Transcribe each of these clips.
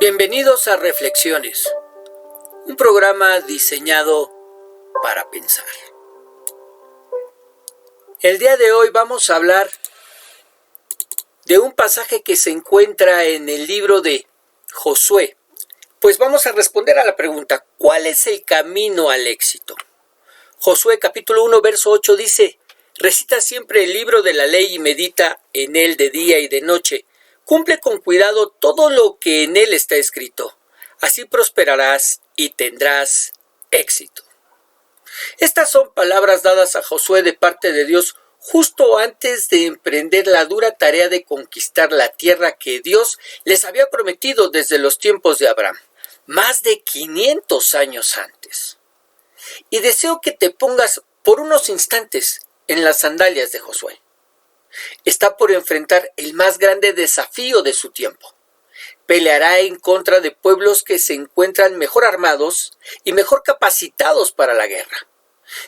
Bienvenidos a Reflexiones, un programa diseñado para pensar. El día de hoy vamos a hablar de un pasaje que se encuentra en el libro de Josué. Pues vamos a responder a la pregunta, ¿cuál es el camino al éxito? Josué capítulo 1, verso 8 dice, recita siempre el libro de la ley y medita en él de día y de noche. Cumple con cuidado todo lo que en él está escrito. Así prosperarás y tendrás éxito. Estas son palabras dadas a Josué de parte de Dios justo antes de emprender la dura tarea de conquistar la tierra que Dios les había prometido desde los tiempos de Abraham, más de 500 años antes. Y deseo que te pongas por unos instantes en las sandalias de Josué. Está por enfrentar el más grande desafío de su tiempo. Peleará en contra de pueblos que se encuentran mejor armados y mejor capacitados para la guerra.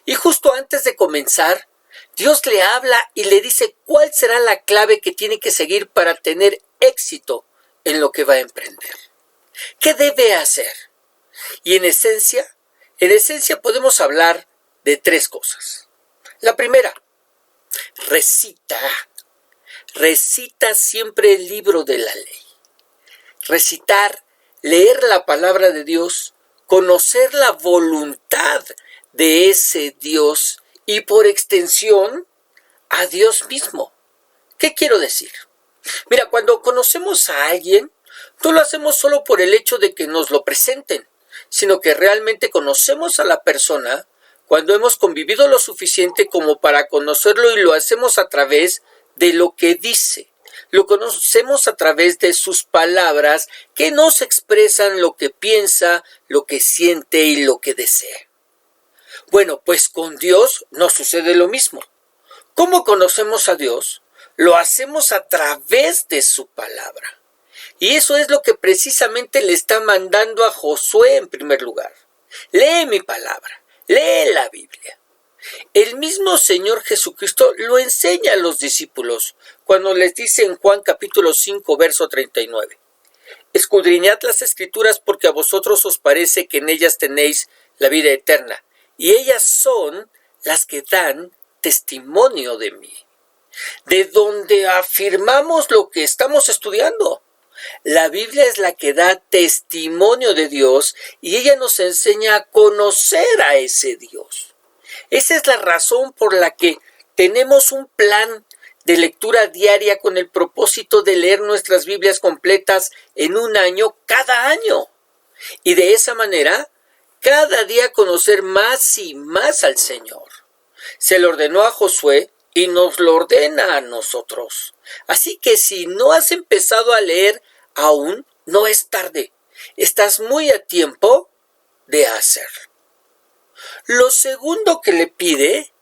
Y justo antes de comenzar, Dios le habla y le dice cuál será la clave que tiene que seguir para tener éxito en lo que va a emprender. ¿Qué debe hacer? Y en esencia podemos hablar de tres cosas. La primera, recita siempre el libro de la ley. Recitar, leer la palabra de Dios, conocer la voluntad de ese Dios y por extensión a Dios mismo. ¿Qué quiero decir? Mira, cuando conocemos a alguien, no lo hacemos solo por el hecho de que nos lo presenten, sino que realmente conocemos a la persona cuando hemos convivido lo suficiente como para conocerlo y lo hacemos a través de lo que dice. Lo conocemos a través de sus palabras que nos expresan lo que piensa, lo que siente y lo que desea. Bueno, pues con Dios nos sucede lo mismo. ¿Cómo conocemos a Dios? Lo hacemos a través de su palabra. Y eso es lo que precisamente le está mandando a Josué en primer lugar. Lee mi palabra. Lee la Biblia. El mismo Señor Jesucristo lo enseña a los discípulos cuando les dice en Juan capítulo 5, verso 39. Escudriñad las Escrituras porque a vosotros os parece que en ellas tenéis la vida eterna, y ellas son las que dan testimonio de mí. De donde afirmamos lo que estamos estudiando. La Biblia es la que da testimonio de Dios y ella nos enseña a conocer a ese Dios. Esa es la razón por la que tenemos un plan de lectura diaria con el propósito de leer nuestras Biblias completas en un año cada año. Y de esa manera, cada día conocer más y más al Señor. Se lo ordenó a Josué y nos lo ordena a nosotros. Así que si no has empezado a leer, aún no es tarde. Estás muy a tiempo de hacerlo. Lo segundo que le pide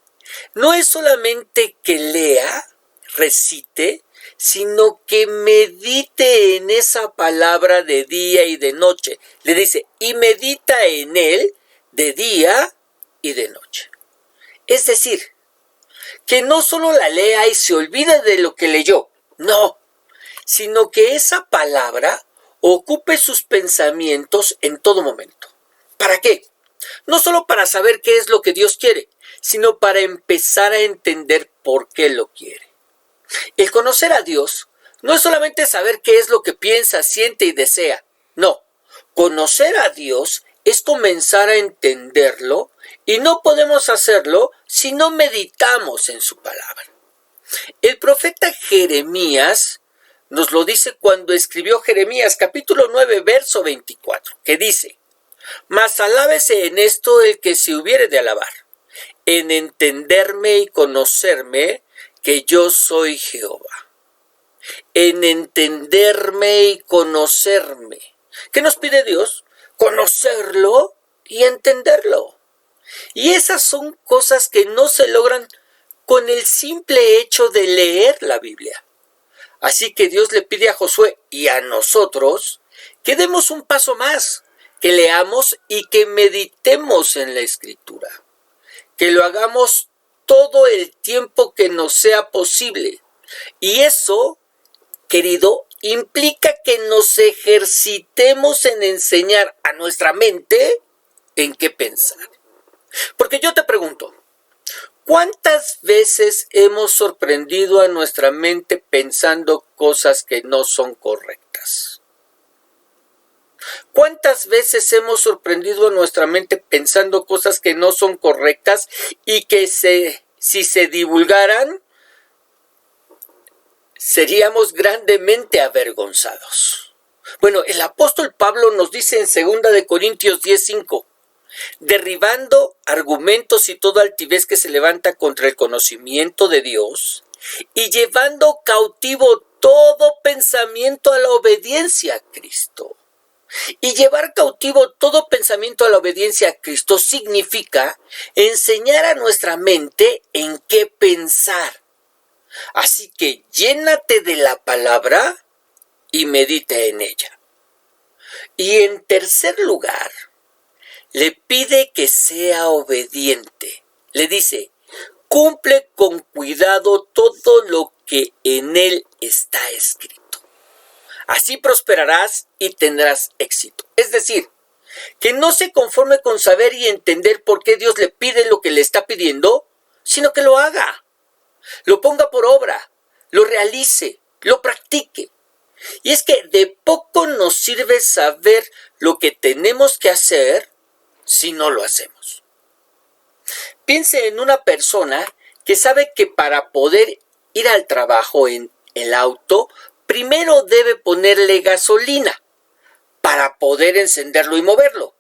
no es solamente que lea, recite, sino que medite en esa palabra de día y de noche. Le dice, y medita en él de día y de noche. Es decir, que no solo la lea y se olvide de lo que leyó, no, sino que esa palabra ocupe sus pensamientos en todo momento. ¿Para qué? No solo para saber qué es lo que Dios quiere, sino para empezar a entender por qué lo quiere. El conocer a Dios no es solamente saber qué es lo que piensa, siente y desea. No, conocer a Dios es comenzar a entenderlo y no podemos hacerlo si no meditamos en su palabra. El profeta Jeremías nos lo dice cuando escribió Jeremías capítulo 9, verso 24, que dice, mas alábese en esto el que se hubiere de alabar, en entenderme y conocerme que yo soy Jehová. En entenderme y conocerme. ¿Qué nos pide Dios? Conocerlo y entenderlo. Y esas son cosas que no se logran con el simple hecho de leer la Biblia. Así que Dios le pide a Josué y a nosotros que demos un paso más, que leamos y que meditemos en la Escritura, que lo hagamos todo el tiempo que nos sea posible. Y eso querido, implica que nos ejercitemos en enseñar a nuestra mente en qué pensar. Porque yo te pregunto, ¿cuántas veces hemos sorprendido a nuestra mente pensando cosas que no son correctas? ¿Cuántas veces hemos sorprendido a nuestra mente pensando cosas que no son correctas y que si se divulgaran, seríamos grandemente avergonzados? Bueno, el apóstol Pablo nos dice en 2 Corintios 10:5, derribando argumentos y toda altivez que se levanta contra el conocimiento de Dios y llevando cautivo todo pensamiento a la obediencia a Cristo. Y llevar cautivo todo pensamiento a la obediencia a Cristo significa enseñar a nuestra mente en qué pensar. Así que llénate de la palabra y medita en ella. Y en tercer lugar, le pide que sea obediente. Le dice, cumple con cuidado todo lo que en él está escrito. Así prosperarás y tendrás éxito. Es decir, que no se conforme con saber y entender por qué Dios le pide lo que le está pidiendo, sino que lo haga, lo ponga por obra, lo realice, lo practique. Y es que de poco nos sirve saber lo que tenemos que hacer si no lo hacemos. Piense en una persona que sabe que para poder ir al trabajo en el auto, primero debe ponerle gasolina para poder encenderlo y moverlo.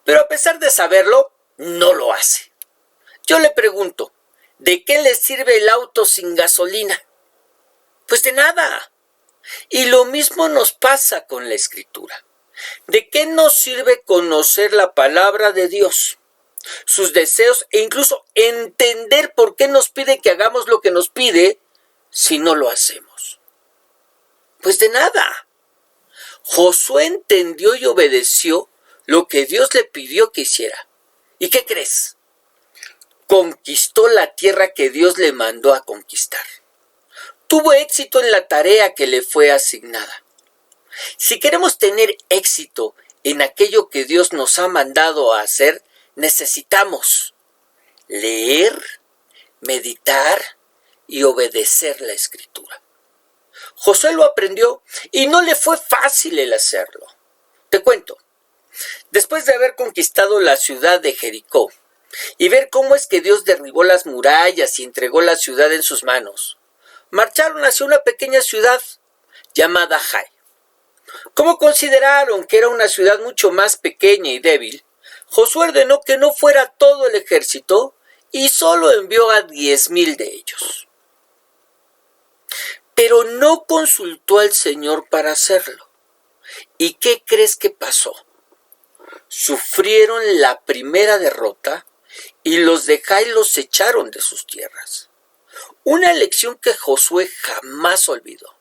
Pero a pesar de saberlo, no lo hace. Yo le pregunto, ¿de qué le sirve el auto sin gasolina? Pues de nada. Y lo mismo nos pasa con la Escritura. ¿De qué nos sirve conocer la palabra de Dios, sus deseos e incluso entender por qué nos pide que hagamos lo que nos pide si no lo hacemos? Pues de nada. Josué entendió y obedeció lo que Dios le pidió que hiciera. ¿Y qué crees? Conquistó la tierra que Dios le mandó a conquistar. Tuvo éxito en la tarea que le fue asignada. Si queremos tener éxito en aquello que Dios nos ha mandado a hacer, necesitamos leer, meditar y obedecer la Escritura. Josué lo aprendió y no le fue fácil el hacerlo. Te cuento, después de haber conquistado la ciudad de Jericó y ver cómo es que Dios derribó las murallas y entregó la ciudad en sus manos, marcharon hacia una pequeña ciudad llamada Jai. Como consideraron que era una ciudad mucho más pequeña y débil, Josué ordenó que no fuera todo el ejército y solo envió a 10,000 de ellos. Pero no consultó al Señor para hacerlo. ¿Y qué crees que pasó? Sufrieron la primera derrota y los de Jai los echaron de sus tierras. Una lección que Josué jamás olvidó.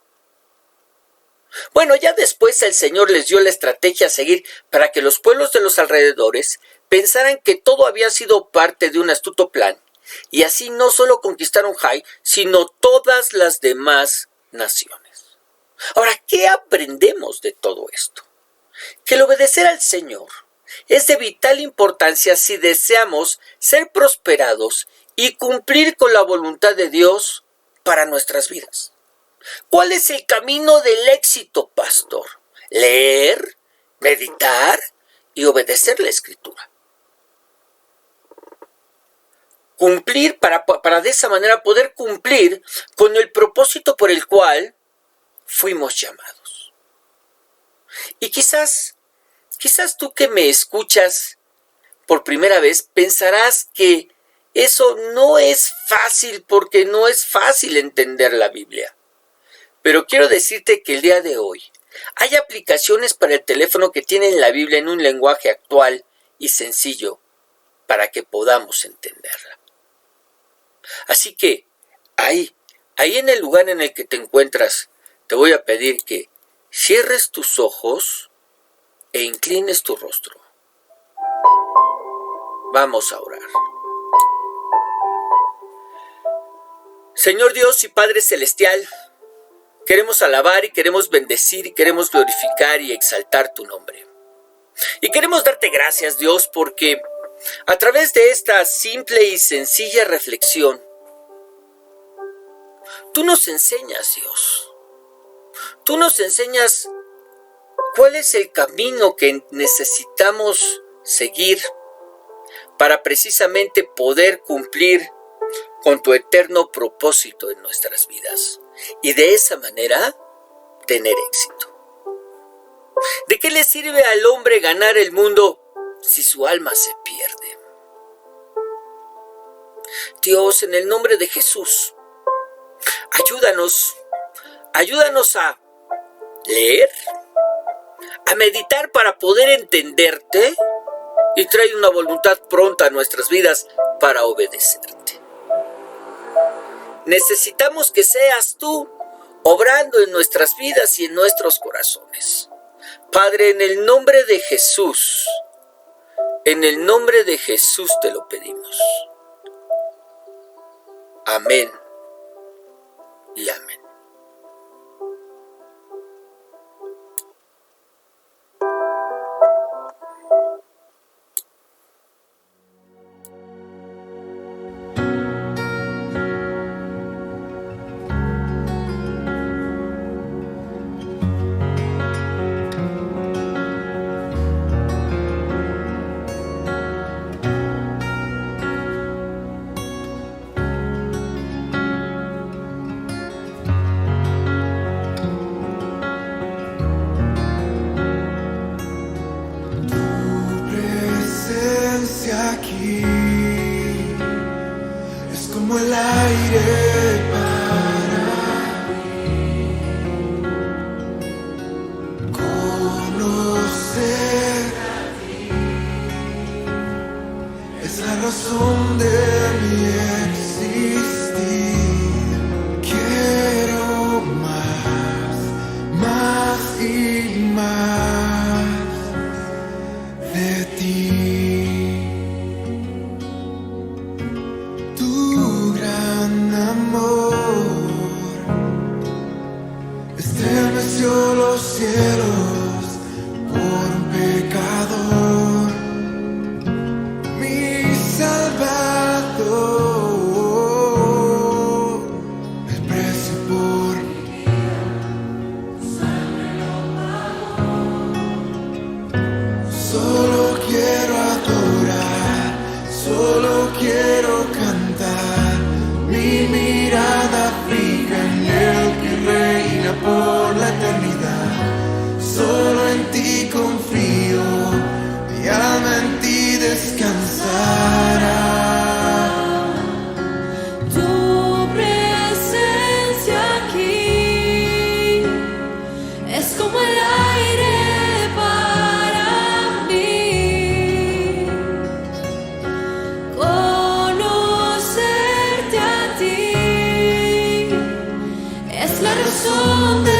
Bueno, ya después el Señor les dio la estrategia a seguir para que los pueblos de los alrededores pensaran que todo había sido parte de un astuto plan, y así no solo conquistaron Jai, sino todas las demás naciones. Ahora, ¿qué aprendemos de todo esto? Que el obedecer al Señor es de vital importancia si deseamos ser prosperados y cumplir con la voluntad de Dios para nuestras vidas. ¿Cuál es el camino del éxito, pastor? Leer, meditar y obedecer la Escritura. Cumplir para de esa manera poder cumplir con el propósito por el cual fuimos llamados. Y quizás tú que me escuchas por primera vez pensarás que eso no es fácil porque no es fácil entender la Biblia. Pero quiero decirte que el día de hoy hay aplicaciones para el teléfono que tienen la Biblia en un lenguaje actual y sencillo para que podamos entenderla. Así que ahí en el lugar en el que te encuentras, te voy a pedir que cierres tus ojos e inclines tu rostro. Vamos a orar. Señor Dios y Padre Celestial, Queremos alabar y queremos bendecir y queremos glorificar y exaltar tu nombre. Y queremos darte gracias, Dios, porque a través de esta simple y sencilla reflexión, tú nos enseñas, Dios. Tú nos enseñas cuál es el camino que necesitamos seguir para precisamente poder cumplir con tu eterno propósito en nuestras vidas. Y de esa manera, tener éxito. ¿De qué le sirve al hombre ganar el mundo si su alma se pierde? Dios, en el nombre de Jesús, ayúdanos a leer, a meditar para poder entenderte y traer una voluntad pronta a nuestras vidas para obedecerte. Necesitamos que seas tú obrando en nuestras vidas y en nuestros corazones. Padre, en el nombre de Jesús te lo pedimos. Amén y amén. Aquí es como el aire para mí. Conocer a ti es la razón de mi existir. Quiero más y más de ti. Estremeció los cielos por un pecador, mi Salvador. El precio por mi vida, sangre lo pagó. Solo quiero adorar, solo quiero cantar, mi mirada fija en el que reina por la eternidad. Solo en ti confío, mi alma en ti descansará. Tu presencia aquí es como el aire para mí. Conocerte a ti es la razón de